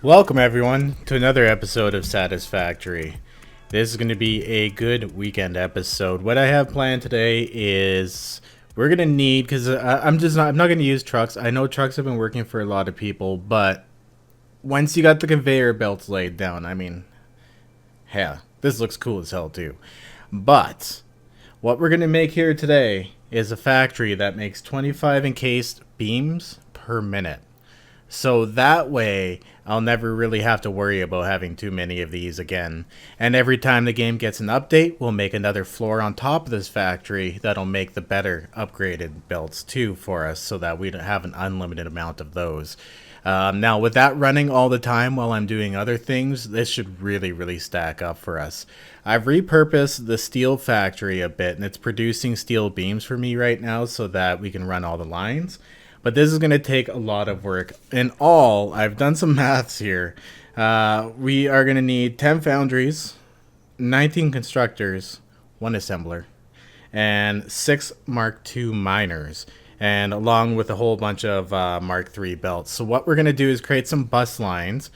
Welcome everyone to another episode of Satisfactory. This is going to be a good weekend episode. What I have planned today is we're going to need, because I'm not going to use trucks. I know trucks have been working for a lot of people, but once you got the conveyor belts laid down, I mean, yeah, this looks cool as hell too. But what we're going to make here today is a factory that makes 25 encased beams per minute. So that way, I'll never really have to worry about having too many of these again. And every time the game gets an update, we'll make another floor on top of this factory that'll make the better upgraded belts too for us, so that we don't have an unlimited amount of those. Now, with that running all the time while I'm doing other things, this should really stack up for us. I've repurposed the steel factory a bit, and it's producing steel beams for me right now so that we can run all the lines. But this is going to take a lot of work. In all, I've done some maths here. We are going to need 10 foundries, 19 constructors, 1 assembler, and 6 Mark II miners, and along with a whole bunch of Mark III belts. So what we're going to do is create some bus lines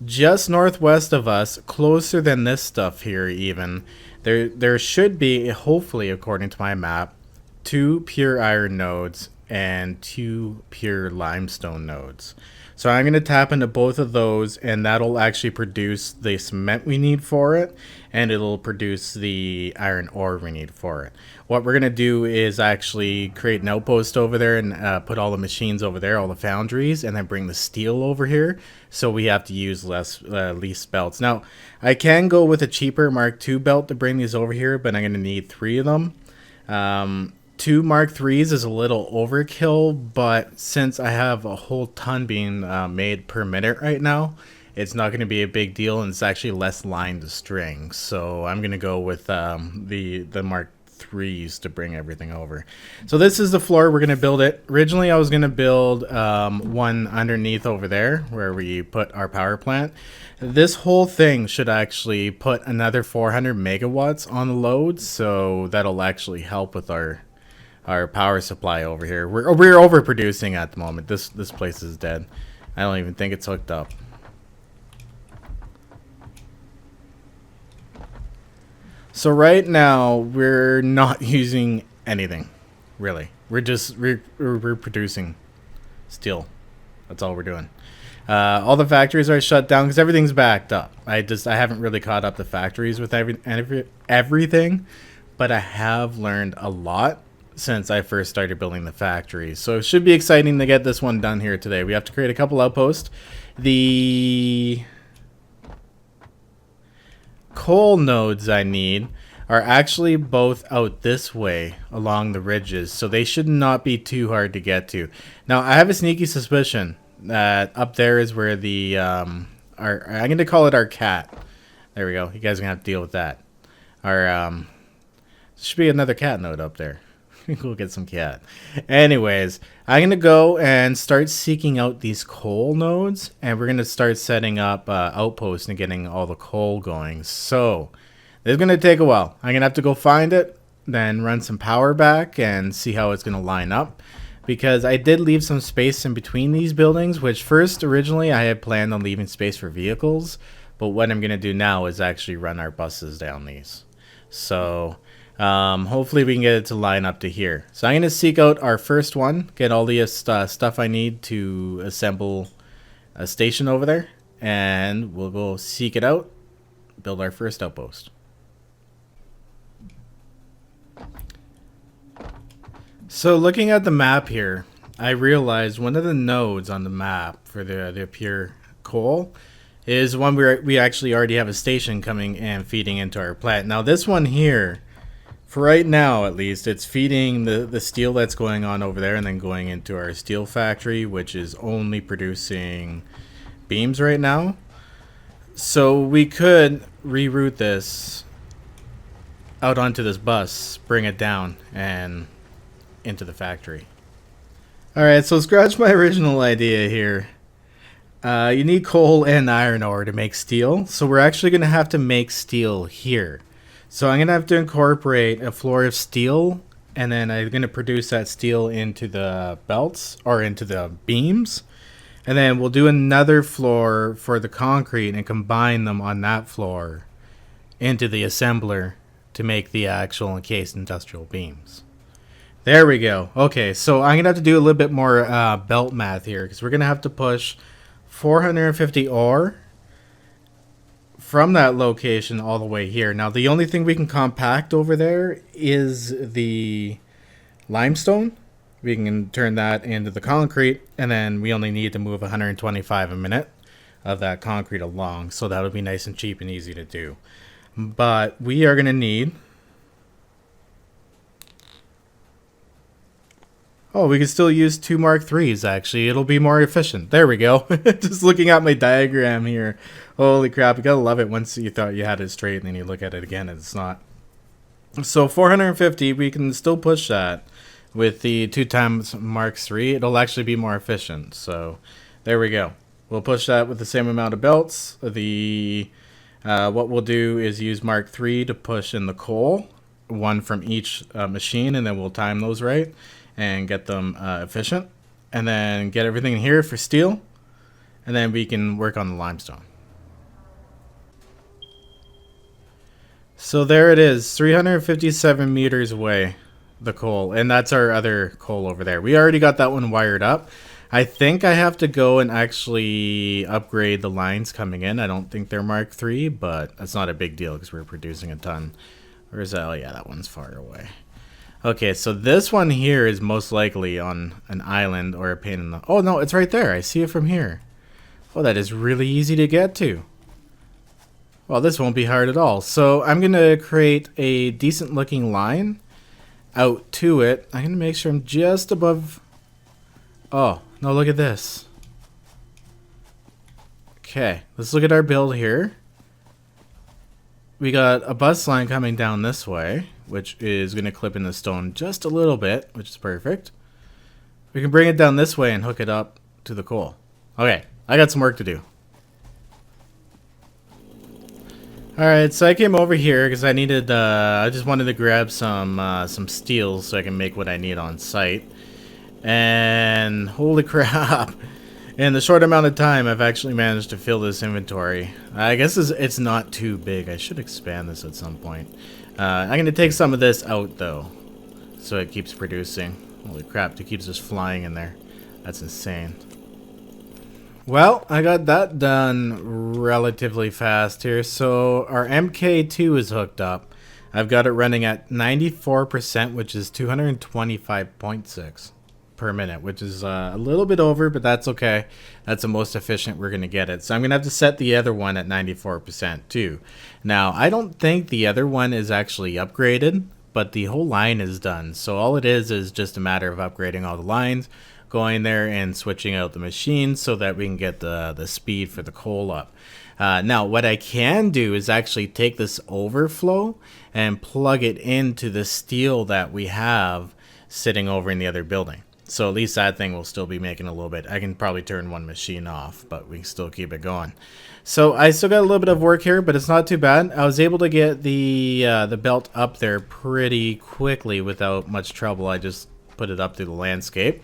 just northwest of us, closer than this stuff here even. There should be, hopefully according to my map, 2 pure iron nodes and 2 pure limestone nodes. So I'm going to tap into both of those, and that'll actually produce the cement we need for it, and it'll produce the iron ore we need for it. What we're going to do is actually create an outpost over there and put all the machines over there, all the foundries, and then bring the steel over here, so we have to use least belts. Now, I can go with a cheaper Mark II belt to bring these over here, but I'm going to need 3 of them. 2 Mark IIIs is a little overkill, but since I have a whole ton being made per minute right now, it's not going to be a big deal, and it's actually less line to string. So I'm going to go with the Mark IIIs to bring everything over. So this is the floor. We're going to build it. Originally, I was going to build one underneath over there where we put our power plant. This whole thing should actually put another 400 megawatts on the load, so that'll actually help with our power supply over here. We're overproducing at the moment. This place is dead. I don't even think it's hooked up. So right now we're not using anything, really. We're producing steel. That's all we're doing. All the factories are shut down because everything's backed up. I haven't really caught up the factories with everything, but I have learned a lot since I first started building the factories. So it should be exciting to get this one done here today. We have to create a couple outposts. The coal nodes I need are actually both out this way along the ridges, so they should not be too hard to get to. Now, I have a sneaky suspicion that up there is where the I'm going to call it our cat. There we go. You guys are going to have to deal with that. Our should be another cat node up there. We'll get some cat. Anyways, I'm going to go and start seeking out these coal nodes, and we're going to start setting up outposts and getting all the coal going. So this is going to take a while. I'm going to have to go find it, then run some power back and see how it's going to line up, because I did leave some space in between these buildings, which originally I had planned on leaving space for vehicles, but what I'm going to do now is actually run our buses down these. So hopefully we can get it to line up to here. So I'm going to seek out our first one, get all the stuff I need to assemble a station over there, and we'll go seek it out, build our first outpost. So looking at the map here, I realized one of the nodes on the map for the pure coal is one where we actually already have a station coming and feeding into our plant. Now this one here, for right now at least, it's feeding the steel that's going on over there and then going into our steel factory, which is only producing beams right now. So we could reroute this out onto this bus, bring it down and into the factory. Alright, so scratch my original idea here. You need coal and iron ore to make steel, so we're actually going to have to make steel here. So I'm going to have to incorporate a floor of steel, and then I'm going to produce that steel into the belts, or into the beams. And then we'll do another floor for the concrete and combine them on that floor into the assembler to make the actual encased industrial beams. There we go. Okay, so I'm going to have to do a little bit more belt math here, because we're going to have to push 450 ore from that location all the way here. Now, the only thing we can compact over there is the limestone. We can turn that into the concrete, and then we only need to move 125 a minute of that concrete along, so that'll be nice and cheap and easy to do. But we are going to need... Oh, we can still use 2 Mark IIIs, actually. It'll be more efficient. There we go. Just looking at my diagram here. Holy crap, you gotta love it once you thought you had it straight, and then you look at it again and it's not. So 450, we can still push that with the 2 times Mark III. It'll actually be more efficient. So there we go. We'll push that with the same amount of belts. What we'll do is use Mark III to push in the coal, 1 from each machine, and then we'll time those right and get them efficient, and then get everything in here for steel, and then we can work on the limestone. So there it is, 357 meters away, the coal, and that's our other coal over there. We already got that one wired up. I think I have to go and actually upgrade the lines coming in. I don't think they're Mark III, but that's not a big deal because we're producing a ton. Where is that? Oh yeah, that one's far away. Okay, so this one here is most likely on an island or a pain in the... Oh, no, it's right there. I see it from here. Oh, that is really easy to get to. Well, this won't be hard at all. So I'm going to create a decent looking line out to it. I'm going to make sure I'm just above... Oh, no, look at this. Okay, let's look at our build here. We got a bus line coming down this way, which is going to clip in the stone just a little bit, which is perfect. We can bring it down this way and hook it up to the coal. Okay, I got some work to do. Alright, so I came over here because I needed, I just wanted to grab some steel so I can make what I need on site. And holy crap. In the short amount of time, I've actually managed to fill this inventory. I guess it's not too big. I should expand this at some point. I'm going to take some of this out, though, so it keeps producing. Holy crap, it keeps just flying in there. That's insane. Well, I got that done relatively fast here. So our MK2 is hooked up. I've got it running at 94%, which is 225.6. per minute, which is a little bit over, but that's okay. That's the most efficient we're going to get it. So I'm going to have to set the other one at 94% too. Now, I don't think the other one is actually upgraded, but the whole line is done. So all it is just a matter of upgrading all the lines, going there and switching out the machines so that we can get the speed for the coal up. Now, what I can do is actually take this overflow and plug it into the steel that we have sitting over in the other building. So at least that thing will still be making a little bit. I can probably turn one machine off, but we can still keep it going. So I still got a little bit of work here, but it's not too bad. I was able to get the belt up there pretty quickly without much trouble. I just put it up through the landscape,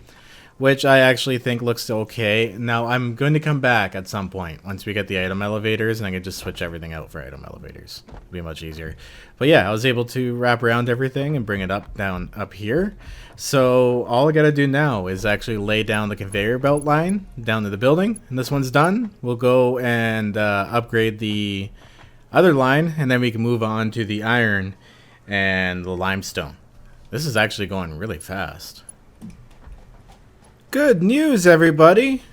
which I actually think looks okay. Now I'm going to come back at some point once we get the item elevators, and I can just switch everything out for item elevators. It'll be much easier. But yeah, I was able to wrap around everything and bring it up here. So all I gotta do now is actually lay down the conveyor belt line down to the building, and this one's done. We'll go and upgrade the other line, and then we can move on to the iron and the limestone. This is actually going really fast. Good news, everybody!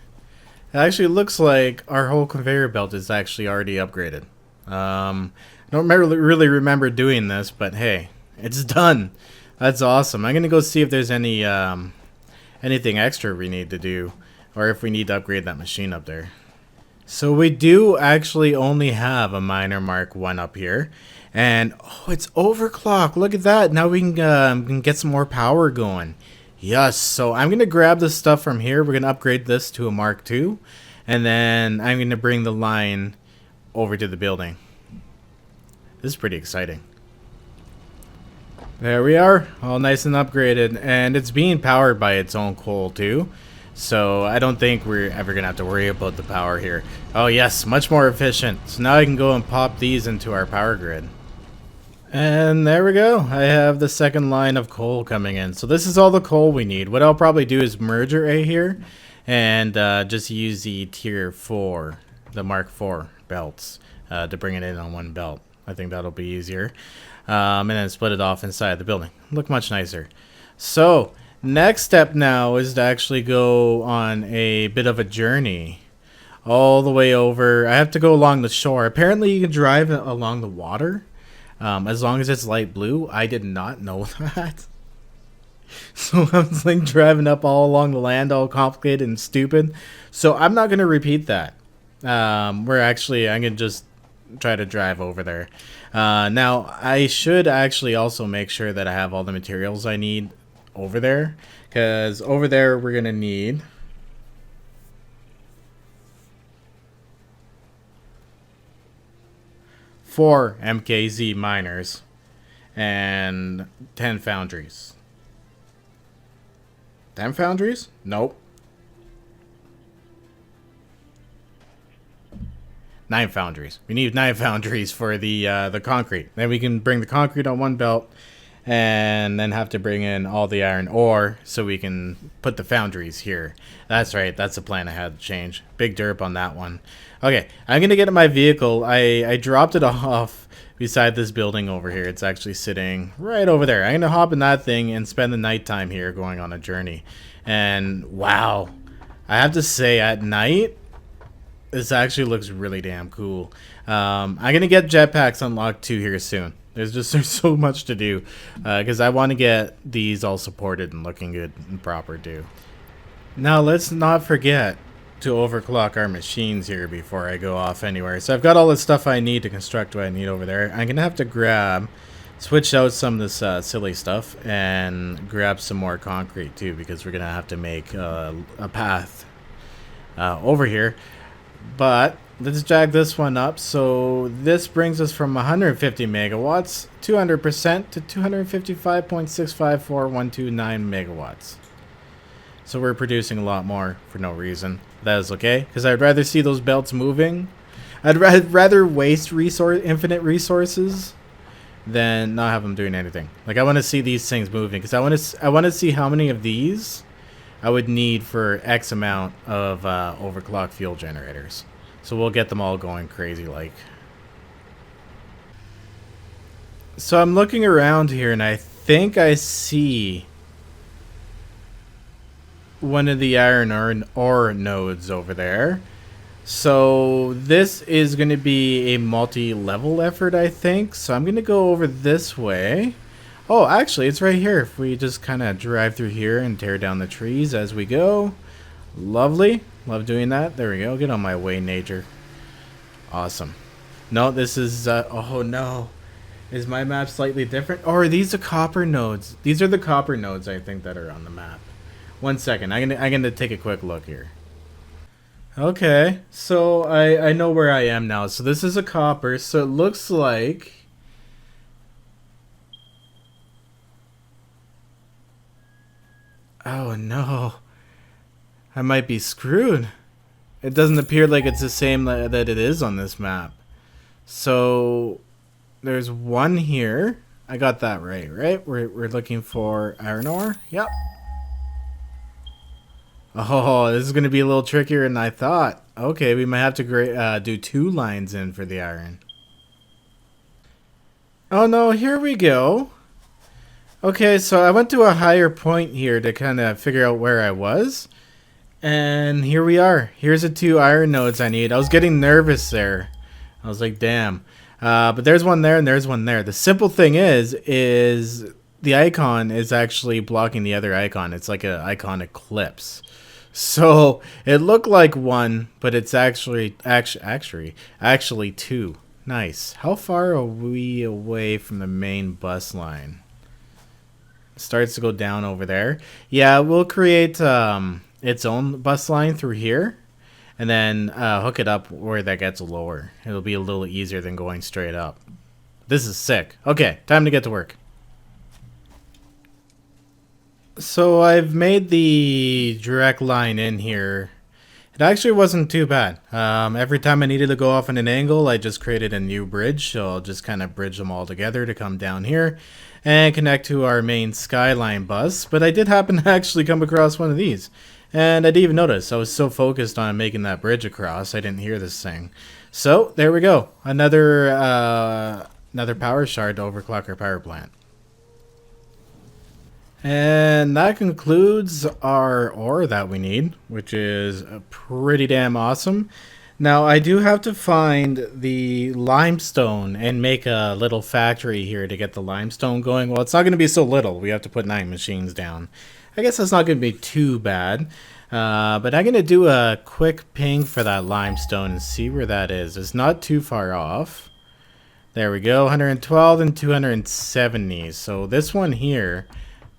It actually looks like our whole conveyor belt is actually already upgraded. I don't really remember doing this, but hey, it's done. That's awesome. I'm gonna go see if there's any anything extra we need to do, or if we need to upgrade that machine up there. So we do actually only have a minor Mark 1 up here, and oh, it's overclocked. Look at that. Now we can get some more power going. Yes. So I'm gonna grab the stuff from here. We're gonna upgrade this to a Mark II, and then I'm gonna bring the line over to the building. This is pretty exciting. There we are, all nice and upgraded, and it's being powered by its own coal too. So I don't think we're ever gonna have to worry about the power here. Oh yes, much more efficient. So now I can go and pop these into our power grid. And there we go. I have the second line of coal coming in. So this is all the coal we need. What I'll probably do is merge it right here and just use the tier 4, the Mark 4 belts to bring it in on one belt. I think that'll be easier. And then split it off inside the building. Look much nicer. So next step now is to actually go on a bit of a journey all the way over. I have to go along the shore. Apparently you can drive along the water as long as it's light blue. I did not know that. So I was like driving up all along the land, all complicated and stupid. So I'm not going to repeat that. I'm going to just try to drive over there. Now I should actually also make sure that I have all the materials I need over there, because over there we're gonna need four MKZ miners and 10 foundries. 10 foundries? Nope. 9 foundries. We need 9 foundries for the concrete. Then we can bring the concrete on one belt, and then have to bring in all the iron ore so we can put the foundries here. That's right. That's the plan I had to change. Big derp on that one. Okay, I'm gonna get in my vehicle. I dropped it off beside this building over here. It's actually sitting right over there. I'm gonna hop in that thing and spend the nighttime here going on a journey. And wow, I have to say, at night, this actually looks really damn cool. I'm gonna get jetpacks unlocked too here soon. There's so much to do because I want to get these all supported and looking good and proper too. Now let's not forget to overclock our machines here before I go off anywhere. So I've got all the stuff I need to construct what I need over there. I'm gonna have to switch out some of this silly stuff and grab some more concrete too, because we're gonna have to make a path over here. But let's drag this one up. So this brings us from 150 megawatts, 200% to 255.654129 megawatts. So we're producing a lot more for no reason. That is okay, because I'd rather see those belts moving. I'd rather waste infinite resources than not have them doing anything. Like, I want to see these things moving, because I want to see how many of these I would need for X amount of overclock fuel generators. So we'll get them all going crazy like. So I'm looking around here and I think I see one of the iron ore nodes over there. So this is going to be a multi-level effort, I think. So I'm going to go over this way. Oh, actually, it's right here. If we just kind of drive through here and tear down the trees as we go. Lovely. Love doing that. There we go. Get on my way, nature. Awesome. No, this is... oh, no. Is my map slightly different? Or are these the copper nodes? These are the copper nodes, I think, that are on the map. 1 second. I'm gonna take a quick look here. Okay. So, I know where I am now. So, this is a copper. So, it looks like... Oh no, I might be screwed. It doesn't appear like it's the same that it is on this map. So there's one here. I got that right? We're looking for iron ore. Yep. Oh, this is going to be a little trickier than I thought. Okay, we might have to do 2 lines in for the iron. Oh no, here we go. Okay, so I went to a higher point here to kind of figure out where I was. And here we are. Here's the 2 iron nodes I need. I was getting nervous there. I was like, damn. But there's one there and there's one there. The simple thing is the icon is actually blocking the other icon. It's like an icon eclipse. So it looked like 1, but it's actually 2. Nice. How far are we away from the main bus line? Starts to go down over there. Yeah, we'll create its own bus line through here, and then hook it up where that gets lower. It'll be a little easier than going straight up. This is sick. Okay, time to get to work. So I've made the direct line in here. It actually wasn't too bad. Every time I needed to go off on an angle, I just created a new bridge. So I'll just kind of bridge them all together to come down here and connect to our main skyline bus. But I did happen to actually come across one of these. And I didn't even notice. I was so focused on making that bridge across, I didn't hear this thing. So there we go. Another power shard to overclock our power plant. And that concludes our ore that we need, which is pretty damn awesome. Now, I do have to find the limestone and make a little factory here to get the limestone going. Well, it's not going to be so little. We have to put 9 machines down. I guess that's not going to be too bad. But I'm going to do a quick ping for that limestone and see where that is. It's not too far off. There we go, 112 and 270. So this one here...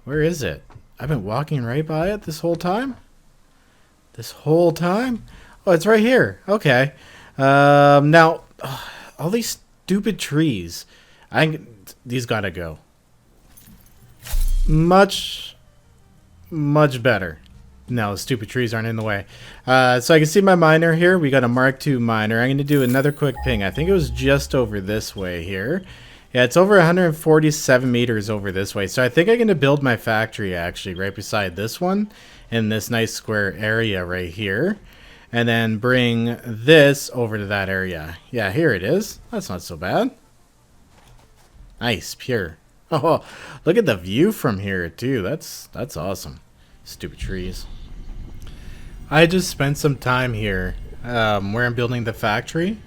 Where is it? I've been walking right by it this whole time? This whole time? Oh, it's right here. Okay. Now, all these stupid trees. These gotta go. Much better. No, stupid trees aren't in the way. So I can see my miner here. We got a Mark II miner. I'm going to do another quick ping. I think it was just over this way here. Yeah, it's over 147 meters over this way. So I think I'm going to build my factory actually right beside this one in this nice square area right here. And then bring this over to that area. Yeah, here it is. That's not so bad. Nice, pure. Oh, look at the view from here too. That's awesome. Stupid trees. I just spent some time here where I'm building the factory.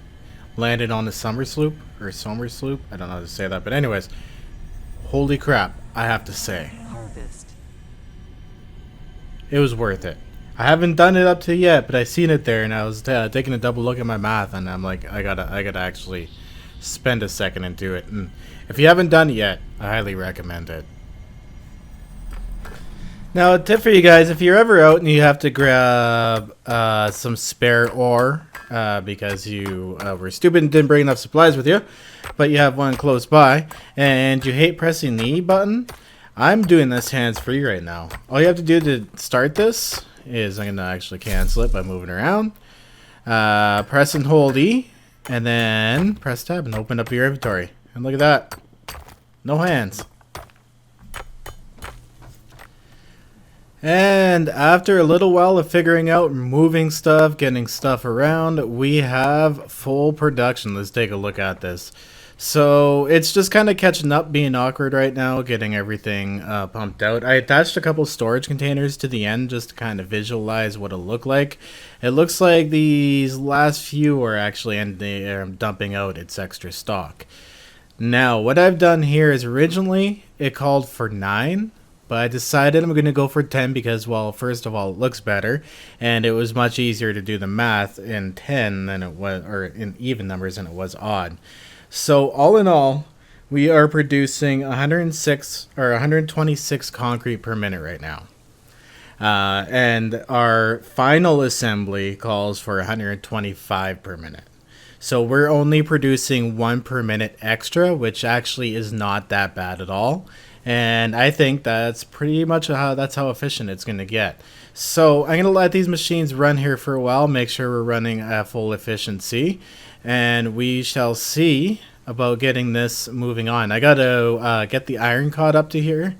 Landed on the summer sloop. Or summer sloop. I don't know how to say that. But anyways. Holy crap. I have to say. Harvest. It was worth it. I haven't done it up to yet. But I seen it there. And I was taking a double look at my math. And I'm like. I gotta actually spend a second and do it. And if you haven't done it yet. I highly recommend it. Now, a tip for you guys, if you're ever out and you have to grab some spare ore because you were stupid and didn't bring enough supplies with you, but you have one close by, and you hate pressing the E button, I'm doing this hands-free right now. All you have to do to start this is, I'm going to actually cancel it by moving around, press and hold E, and then press tab and open up your inventory. And look at that. No hands. And after a little while of figuring out moving stuff, getting stuff around, we have full production. Let's take a look at this. So it's just kind of catching up, being awkward right now, getting everything pumped out. I attached a couple storage containers to the end just to kind of visualize what it'll look like. It looks like these last few are actually dumping out its extra stock. Now, what I've done here is originally it called for 9. But I decided I'm going to go for 10 because, well, first of all, it looks better. And it was much easier to do the math in 10 than it was, or in even numbers than it was odd. So all in all, we are producing 106 or 126 concrete per minute right now. And our final assembly calls for 125 per minute. So we're only producing 1 per minute extra, which actually is not that bad at all. And I think that's pretty much that's how efficient it's going to get. So I'm going to let these machines run here for a while, make sure we're running at full efficiency, and we shall see about getting this moving on. I got to get the iron caught up to here,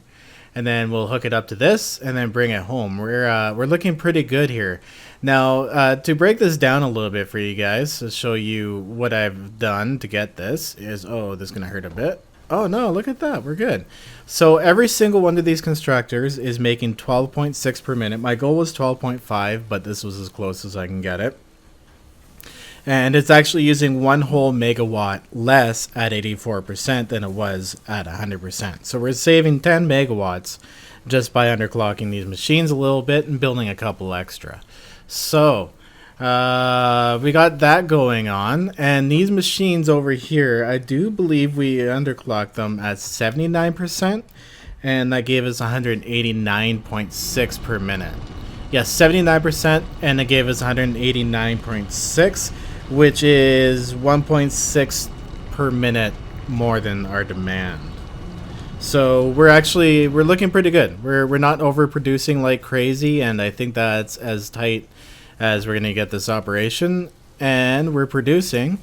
and then we'll hook it up to this, and then bring it home. We're looking pretty good here. Now, to break this down a little bit for you guys, to show you what I've done to get this is, oh, this is going to hurt a bit. Oh no, look at that, we're good. So every single one of these constructors is making 12.6 per minute. My goal was 12.5, but this was as close as I can get it. And it's actually using 1 whole megawatt less at 84% than it was at 100%. So we're saving 10 megawatts just by underclocking these machines a little bit and building a couple extra. So we got that going on, and these machines over here, I do believe we underclocked them at 79%, and that gave us 189.6 per minute. Yes, 79%, and it gave us 189.6, which is 1.6 per minute more than our demand. So we're looking pretty good. We're not overproducing like crazy, and I think that's as tight as we're gonna get this operation. And we're producing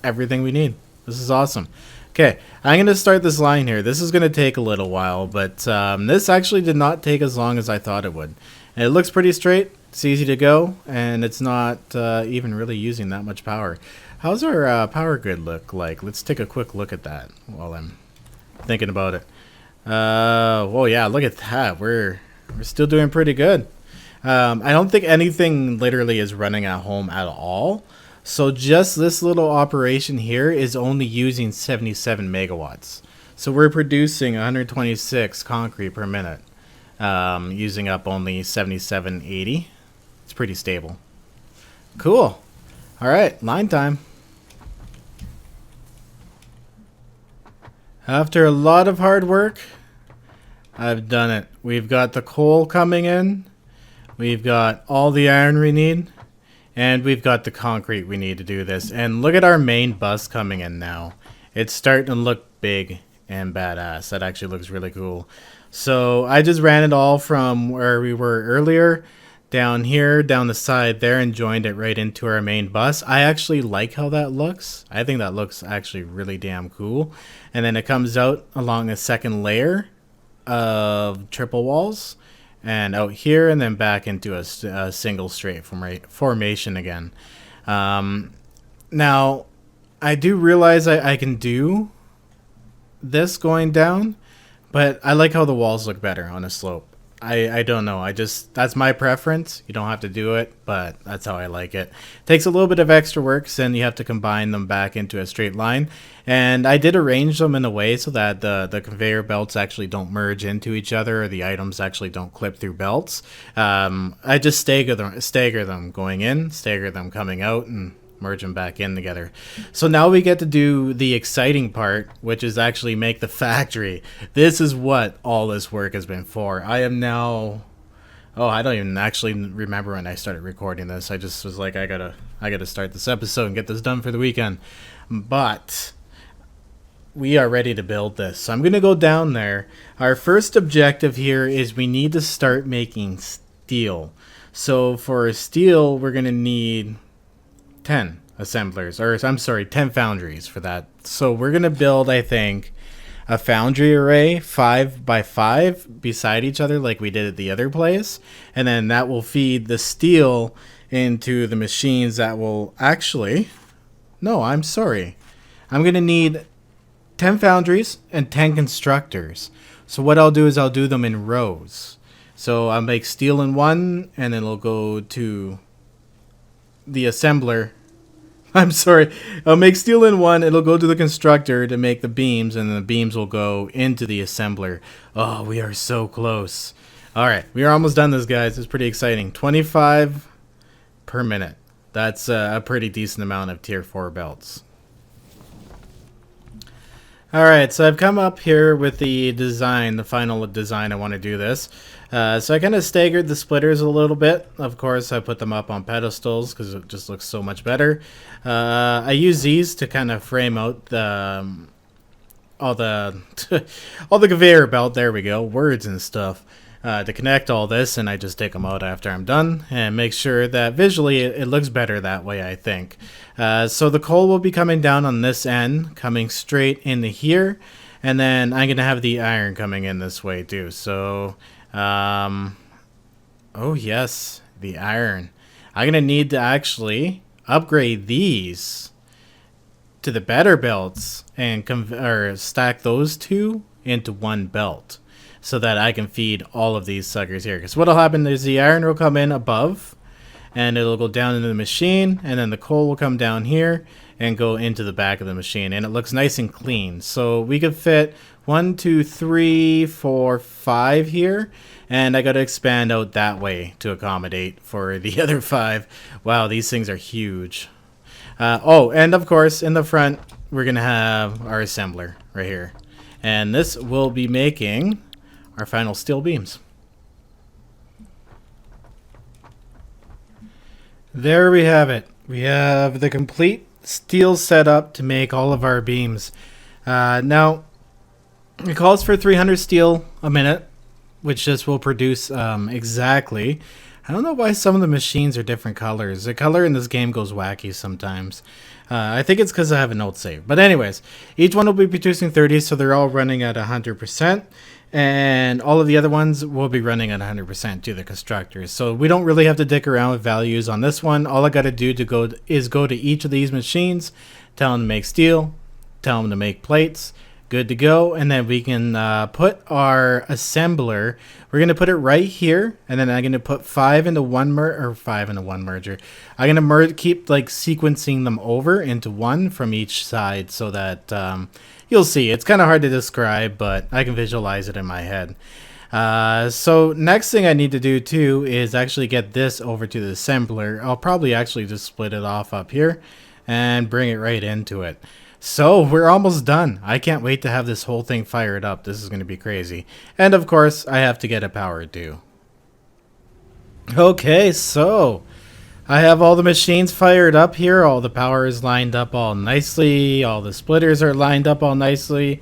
everything we need. This is awesome. Okay, I'm gonna start this line here. This is gonna take a little while, but this actually did not take as long as I thought it would. And it looks pretty straight. It's easy to go, and it's not even really using that much power. How's our power grid look like? Let's take a quick look at that while I'm thinking about it. Well, yeah, look at that. We're still doing pretty good. I don't think anything literally is running at home at all. So just this little operation here is only using 77 megawatts. So we're producing 126 concrete per minute, using up only 7780. It's pretty stable. Cool. All right, line time. After a lot of hard work, I've done it. We've got the coal coming in. We've got all the iron we need. And we've got the concrete we need to do this. And look at our main bus coming in now. It's starting to look big and badass. That actually looks really cool. So I just ran it all from where we were earlier down here, down the side there, and joined it right into our main bus. I actually like how that looks. I think that looks actually really damn cool. And then it comes out along a second layer of triple walls, and out here, and then back into a single straight formation again. Now, I do realize I can do this going down, but I like how the walls look better on a slope. I don't know. That's my preference. You don't have to do it, but that's how I like it. Takes a little bit of extra work, so then you have to combine them back into a straight line. And I did arrange them in a way so that the conveyor belts actually don't merge into each other, or the items actually don't clip through belts. I just stagger them going in, stagger them coming out, and merge them back in together. So now we get to do the exciting part, which is actually make the factory. This is what all this work has been for. I am now, I don't even actually remember when I started recording this. I just was like, I gotta start this episode and get this done for the weekend. But we are ready to build this. So I'm gonna go down there. Our first objective here is we need to start making steel. So for steel, we're gonna need 10 assemblers, or I'm sorry, 10 foundries for that. So we're gonna build, I think, a foundry array 5 by 5 beside each other like we did at the other place, and then that will feed the steel into the machines that will actually, no, I'm sorry, I'm gonna need 10 foundries and 10 constructors. So what I'll do is I'll do them in rows. So I'll make steel in one, and then it'll go to the assembler. I'm sorry, I'll make steel in one, it'll go to the constructor to make the beams, and the beams will go into the assembler. Oh, we are so close. Alright, we are almost done this, guys. It's pretty exciting. 25 per minute. That's a pretty decent amount of tier 4 belts. Alright, so I've come up here with the design, the final design I want to do this. So I kind of staggered the splitters a little bit. Of course, I put them up on pedestals because it just looks so much better. I use these to kind of frame out all the conveyor belt, there we go, words and stuff, to connect all this, and I just take them out after I'm done and make sure that visually it looks better that way, I think. So the coal will be coming down on this end, coming straight into here, and then I'm gonna have the iron coming in this way too. So oh yes, the iron. I'm gonna need to actually upgrade these to the better belts and stack those two into one belt so that I can feed all of these suckers here. Because what'll happen is the iron will come in above and it'll go down into the machine, and then the coal will come down here and go into the back of the machine, and it looks nice and clean. So we could fit 1, 2, 3, 4, 5 here, and I got to expand out that way to accommodate for the other 5. Wow, these things are huge. Oh, and of course in the front we're gonna have our assembler right here, and this will be making our final steel beams. There we have it. We have the complete steel setup to make all of our beams. Now, It calls for 300 steel a minute, which just will produce exactly. I don't know why some of the machines are different colors. The color in this game goes wacky sometimes. I think it's because I have an old save. But anyways, each one will be producing 30, so they're all running at 100%. And all of the other ones will be running at 100% to the constructors. So we don't really have to dick around with values on this one. All I got to do is go to each of these machines, tell them to make steel, tell them to make plates. Good to go. And then we can put our assembler. We're going to put it right here. And then I'm going to put 5 into 1 merger. I'm going to keep like sequencing them over into one from each side so that you'll see. It's kind of hard to describe, but I can visualize it in my head. So next thing I need to do too is actually get this over to the assembler. I'll probably actually just split it off up here and bring it right into it. So we're almost done. I can't wait to have this whole thing fired up. This is going to be crazy. And of course, I have to get it powered too. Okay, so I have all the machines fired up here. All the power is lined up all nicely. All the splitters are lined up all nicely.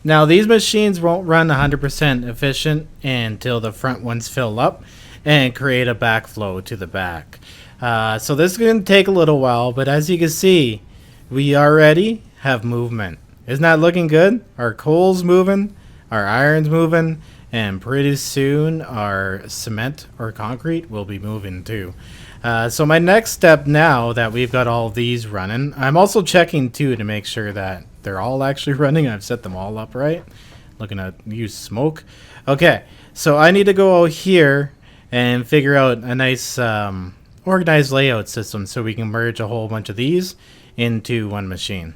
Now these machines won't run 100% efficient until the front ones fill up and create a backflow to the back. So this is going to take a little while, but as you can see, we already have movement. Isn't that looking good? Our coal's moving, our iron's moving, and pretty soon our cement or concrete will be moving too. So my next step now that we've got all these running, I'm also checking too to make sure that they're all actually running. I've set them all up right. Looking at use smoke. Okay, so I need to go out here and figure out a nice organized layout system so we can merge a whole bunch of these into one machine.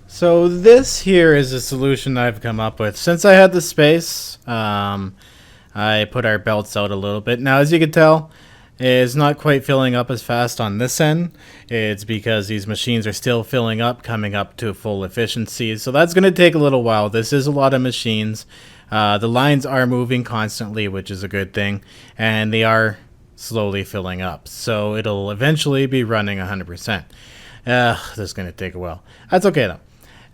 So this here is a solution I've come up with. Since I had the space, I put our belts out a little bit. Now, as you can tell, it's not quite filling up as fast on this end. It's because these machines are still filling up, coming up to full efficiency. So that's going to take a little while. This is a lot of machines. The lines are moving constantly, which is a good thing. And they are slowly filling up. So it'll eventually be running 100%. This is going to take a while. That's okay though.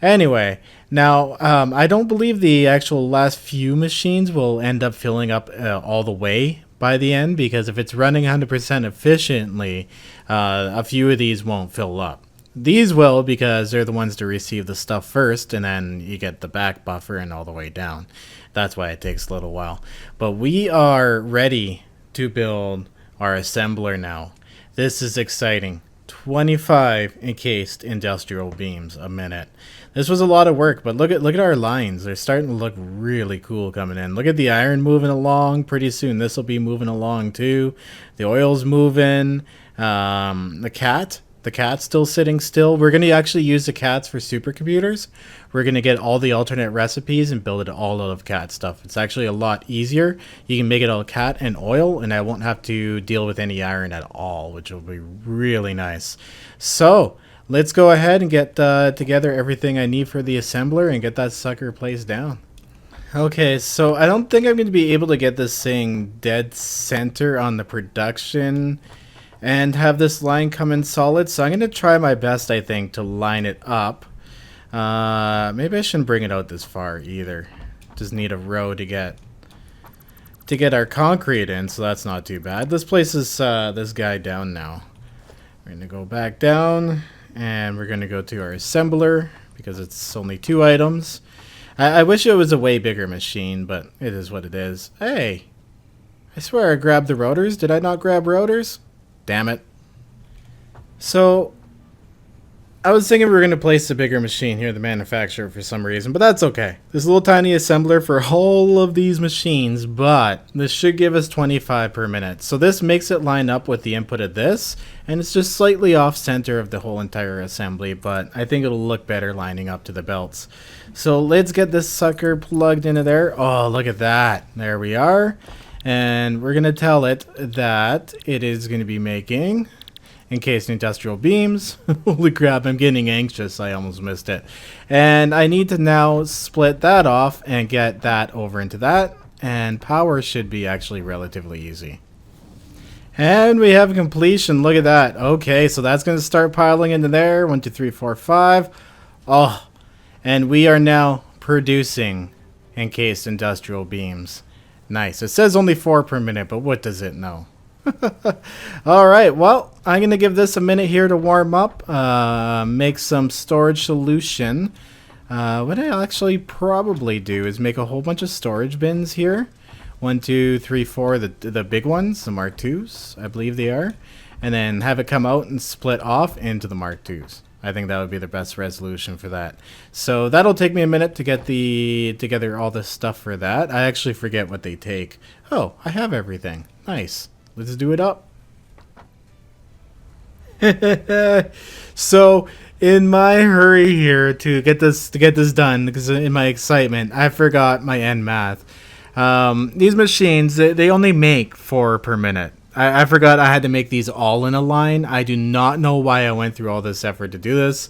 Anyway, now I don't believe the actual last few machines will end up filling up all the way by the end, because if it's running 100% efficiently, a few of these won't fill up. These will, because they're the ones to receive the stuff first, and then you get the back buffer and all the way down. That's why it takes a little while. But we are ready to build our assembler now. This is exciting. 25 encased industrial beams a minute. This was a lot of work, but look at our lines. They're starting to look really cool coming in. Look at the iron moving along. Pretty soon this will be moving along too. The oil's moving. The cat's still sitting still. We're going to actually use the cats for supercomputers. We're going to get all the alternate recipes and build it all out of cat stuff. It's actually a lot easier. You can make it all cat and oil, and I won't have to deal with any iron at all, which will be really nice. So let's go ahead and get together everything I need for the assembler and get that sucker placed down. Okay, so I don't think I'm going to be able to get this thing dead center on the production and have this line come in solid, so I'm going to try my best, I think, to line it up. Maybe I shouldn't bring it out this far either. Just need a row to get our concrete in, so that's not too bad. Let's place this guy down now. We're going to go back down, and we're going to go to our assembler, because it's only 2 items. I wish it was a way bigger machine, but it is what it is. Hey, I swear I grabbed the rotors. Did I not grab rotors? Damn it. So I was thinking we were going to place a bigger machine here, the manufacturer, for some reason, but that's okay. There's a little tiny assembler for all of these machines, but this should give us 25 per minute. So this makes it line up with the input of this, and it's just slightly off center of the whole entire assembly, but I think it'll look better lining up to the belts. So let's get this sucker plugged into there. Oh, look at that. There we are. And we're going to tell it that it is going to be making encased industrial beams. Holy crap, I'm getting anxious. I almost missed it. And I need to now split that off and get that over into that. And power should be actually relatively easy. And we have completion. Look at that. Okay, so that's going to start piling into there. 1, 2, 3, 4, 5. Oh, and we are now producing encased industrial beams. Nice. It says only 4 per minute, but what does it know? Alright, well, I'm going to give this a minute here to warm up, make some storage solution. What I'll actually probably do is make a whole bunch of storage bins here. 1, 2, 3, 4, the big ones, the Mark IIs, I believe they are. And then have it come out and split off into the Mark IIs. I think that would be the best resolution for that. So that'll take me a minute to get together all the stuff for that. I actually forget what they take. Oh, I have everything. Nice. Let's do it up. So in my hurry here to get this done, because in my excitement, I forgot my end math. These machines, they only make 4 per minute. I forgot I had to make these all in a line. I do not know why I went through all this effort to do this.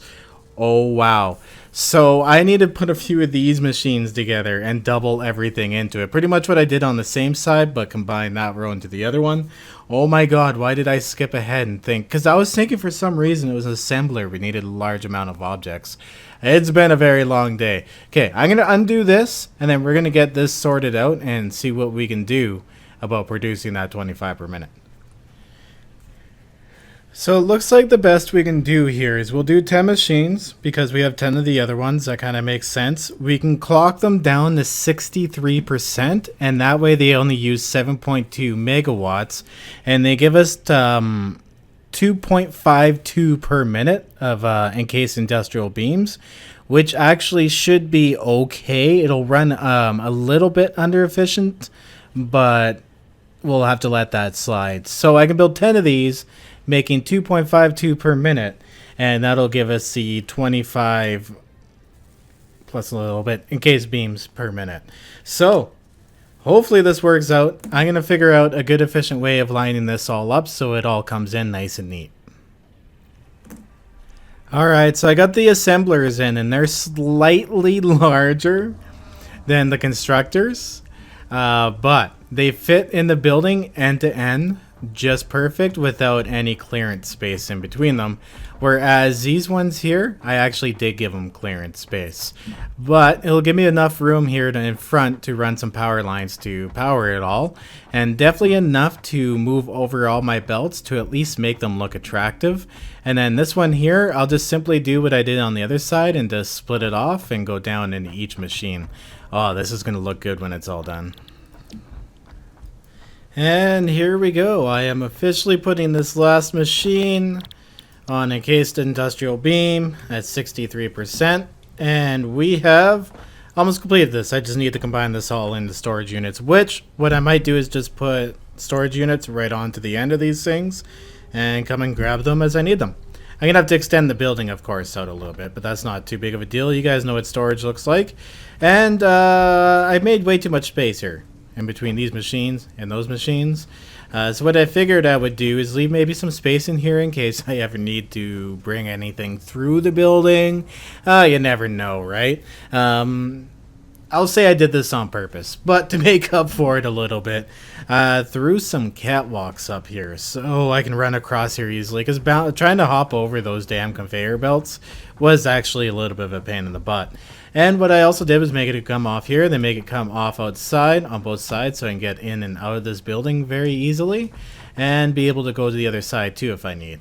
Oh, wow. So I need to put a few of these machines together and double everything into it. Pretty much what I did on the same side, but combine that row into the other one. Oh my god, why did I skip ahead and think? Because I was thinking for some reason it was an assembler. We needed a large amount of objects. It's been a very long day. Okay, I'm going to undo this, and then we're going to get this sorted out and see what we can do about producing that 25 per minute. So it looks like the best we can do here is we'll do 10 machines because we have 10 of the other ones. That kind of makes sense. We can clock them down to 63%, and that way they only use 7.2 megawatts, and they give us 2.52 per minute of encased industrial beams, which actually should be okay. It'll run a little bit under efficient, but we'll have to let that slide. So I can build 10 of these, making 2.52 per minute, and that'll give us the 25 plus a little bit encased beams per minute. So hopefully this works out. I'm going to figure out a good efficient way of lining this all up so it all comes in nice and neat. Alright, so I got the assemblers in, and they're slightly larger than the constructors, but they fit in the building end to end just perfect without any clearance space in between them, whereas these ones here, I actually did give them clearance space, but it'll give me enough room here in front to run some power lines to power it all, and definitely enough to move over all my belts to at least make them look attractive. And then this one here, I'll just simply do what I did on the other side and just split it off and go down into each machine. Oh, this is going to look good when it's all done. And here we go. I am officially putting this last machine on encased industrial beam at 63%. And we have almost completed this. I just need to combine this all into storage units, which what I might do is just put storage units right onto the end of these things and come and grab them as I need them. I'm going to have to extend the building, of course, out a little bit, but that's not too big of a deal. You guys know what storage looks like. And I've made way too much space here in between these machines and those machines. So what I figured I would do is leave maybe some space in here in case I ever need to bring anything through the building. You never know, right? I'll say I did this on purpose, but to make up for it a little bit, threw some catwalks up here so I can run across here easily, because trying to hop over those damn conveyor belts was actually a little bit of a pain in the butt. And what I also did was make it come off here, then make it come off outside on both sides so I can get in and out of this building very easily and be able to go to the other side too if I need.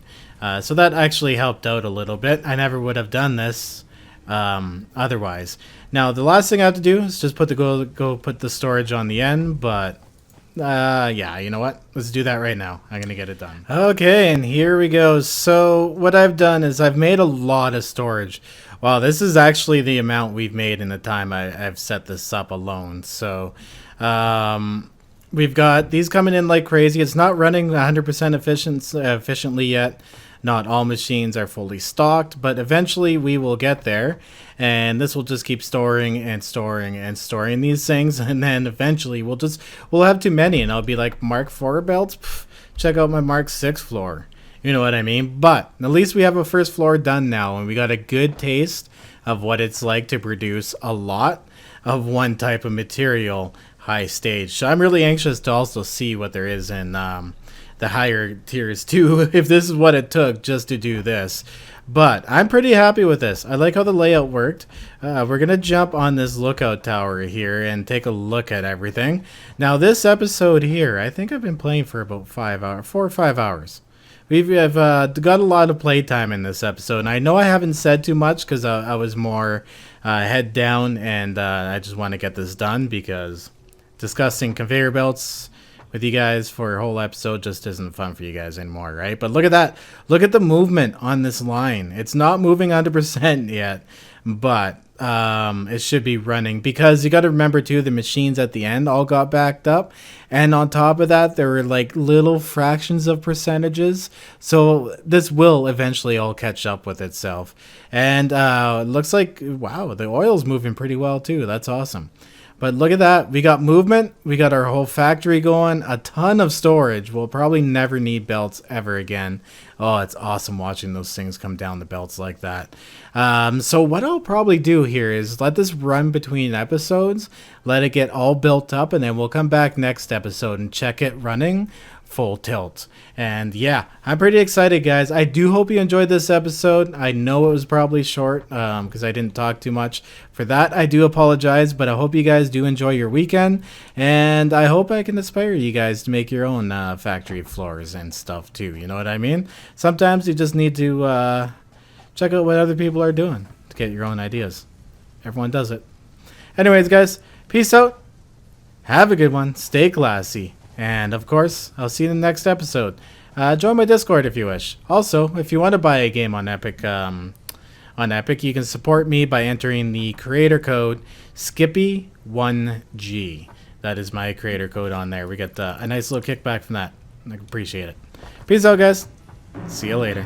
So that actually helped out a little bit. I never would have done this otherwise. Now the last thing I have to do is just put go put the storage on the end, but yeah, you know what? Let's do that right now. I'm gonna get it done. Okay, and here we go. So what I've done is I've made a lot of storage. Wow, this is actually the amount we've made in the time I've set this up alone. So we've got these coming in like crazy. It's not running 100% efficiently yet. Not all machines are fully stocked, but eventually we will get there. And this will just keep storing and storing and storing these things. And then eventually we'll have too many and I'll be like, Mark IV belts? Pff, check out my Mark VI floor. You know what I mean? But at least we have a first floor done now, and we got a good taste of what it's like to produce a lot of one type of material high stage. So I'm really anxious to also see what there is in the the higher tiers too, if this is what it took just to do this. But I'm pretty happy with this. I like how the layout worked. We're going to jump on this lookout tower here and take a look at everything. Now this episode here, I think I've been playing for about 4 or 5 hours. We've got a lot of playtime in this episode. And I know I haven't said too much because I was more head down, and I just want to get this done because discussing conveyor belts with you guys for a whole episode just isn't fun for you guys anymore, right? But look at that. Look at the movement on this line. It's not moving 100% yet, but it should be running, because you got to remember too, the machines at the end all got backed up, and on top of that there were like little fractions of percentages, so this will eventually all catch up with itself. And it looks like, wow, the oil's moving pretty well too. That's awesome. But look at that. We got movement. We got our whole factory going. A ton of storage. We'll probably never need belts ever again. Oh, it's awesome watching those things come down the belts like that. So what I'll probably do here is let this run between episodes. Let it get all built up. And then we'll come back next episode and check it running full tilt. And yeah, I'm pretty excited, guys. I do hope you enjoyed this episode. I know it was probably short because I didn't talk too much. For that, I do apologize, but I hope you guys do enjoy your weekend, and I hope I can inspire you guys to make your own factory floors and stuff too. You know what I mean? Sometimes you just need to check out what other people are doing to get your own ideas. Everyone does it. Anyways, guys, peace out. Have a good one. Stay classy. And of course, I'll see you in the next episode. Join my Discord if you wish. Also, if you want to buy a game on Epic, you can support me by entering the creator code Skippy1G. That is my creator code on there. We get a nice little kickback from that. I appreciate it. Peace out, guys. See you later.